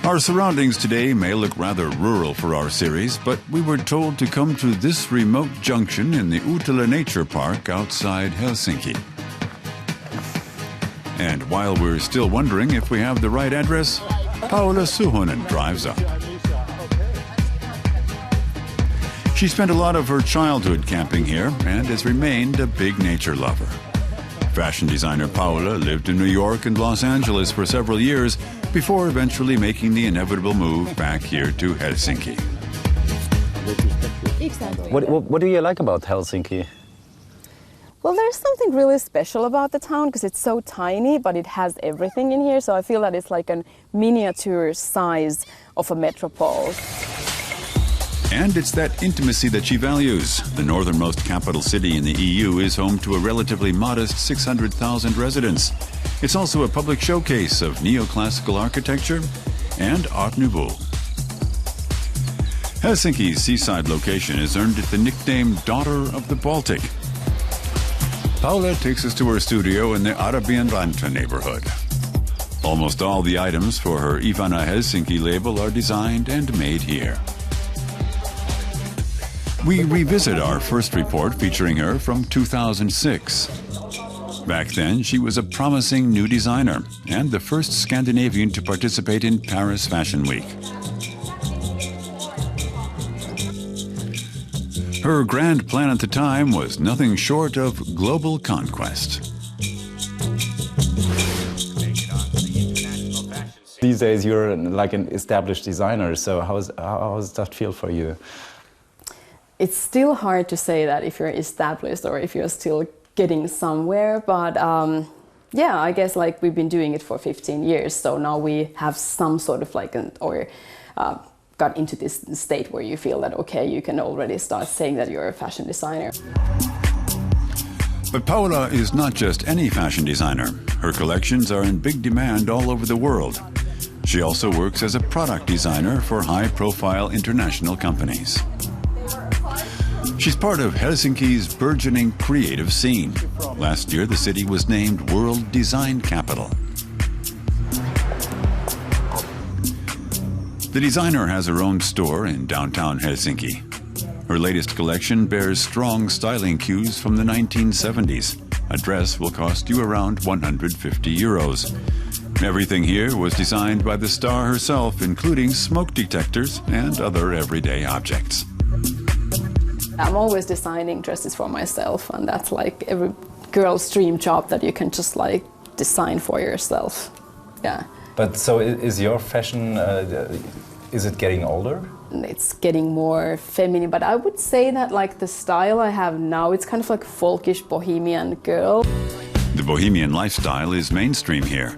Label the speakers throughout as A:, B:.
A: Our surroundings today may look rather rural for our series, but we were told to come to this remote junction in the Uttala Nature Park outside Helsinki. And while we're still wondering if we have the right address, Paola Suhonen drives up. She spent a lot of her childhood camping here and has remained a big nature lover. Fashion designer Paola lived in New York and Los Angeles for several years before eventually making the inevitable move back here to Helsinki.
B: What do you like about Helsinki?
C: Well, there's something really special about the town because it's so tiny, but it has everything in here. So I feel that it's like a miniature size of a metropole.
A: And it's that intimacy that she values. The northernmost capital city in the EU is home to a relatively modest 600,000 residents. It's also a public showcase of neoclassical architecture and Art Nouveau. Helsinki's seaside location has earned it the nickname Daughter of the Baltic. Paola takes us to her studio in the Arabian Ranta neighborhood. Almost all the items for her Ivana Helsinki label are designed and made here. We revisit our first report featuring her from 2006. Back then, she was a promising new designer and the first Scandinavian to participate in Paris Fashion Week. Her grand plan at the time was nothing short of global conquest.
B: These days you're like an established designer, so how does that feel for you?
C: It's still hard to say that if you're established or if you're still getting somewhere, but yeah, I guess like we've been doing it for 15 years, so now we have some sort of like got into this state where you feel that, okay, you can already start saying that you're a fashion designer.
A: But Paola is not just any fashion designer. Her collections are in big demand all over the world. She also works as a product designer for high-profile international companies. She's part of Helsinki's burgeoning creative scene. Last year, the city was named World Design Capital. The designer has her own store in downtown Helsinki. Her latest collection bears strong styling cues from the 1970s. A dress will cost you around 150 euros. Everything here was designed by the star herself, including smoke detectors and other everyday objects.
C: I'm always designing dresses for myself, and that's like every girl's dream job that you can just like design for yourself. Yeah.
B: But so is your fashion, is it getting older?
C: It's getting more feminine, but I would say that like the style I have now, it's kind of like a folkish bohemian girl.
A: The bohemian lifestyle is mainstream here.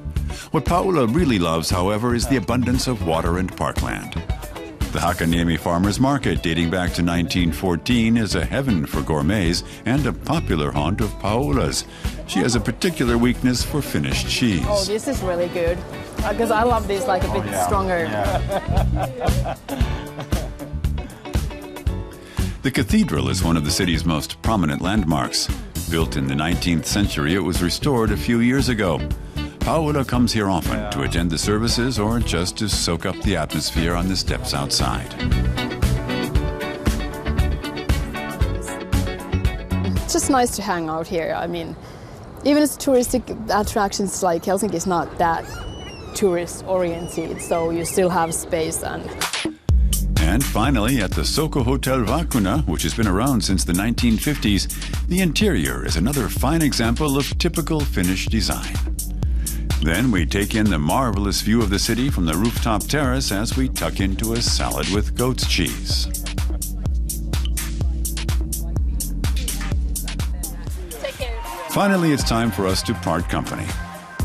A: What Paola really loves, however, is the abundance of water and parkland. The Hakaniemi Farmers Market, dating back to 1914, is a heaven for gourmets and a popular haunt of Paola's. She has a particular weakness for Finnish cheese.
C: Oh, this is really good, because I love this like a bit stronger.
A: Yeah. The cathedral is one of the city's most prominent landmarks. Built in the 19th century, it was restored a few years ago. Paola comes here often to attend the services or just to soak up the atmosphere on the steps outside.
C: It's just nice to hang out here. I mean, even as touristic attractions, like Helsinki is not that tourist-oriented, so you still have space.
A: And finally, at the Soko Hotel Vakuna, which has been around since the 1950s, the interior is another fine example of typical Finnish design. Then we take in the marvelous view of the city from the rooftop terrace as we tuck into a salad with goat's cheese. Finally, it's time for us to part company.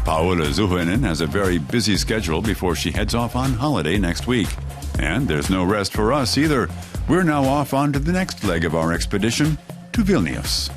A: Paola Suhonen has a very busy schedule before she heads off on holiday next week. And there's no rest for us either. We're now off on to the next leg of our expedition to Vilnius.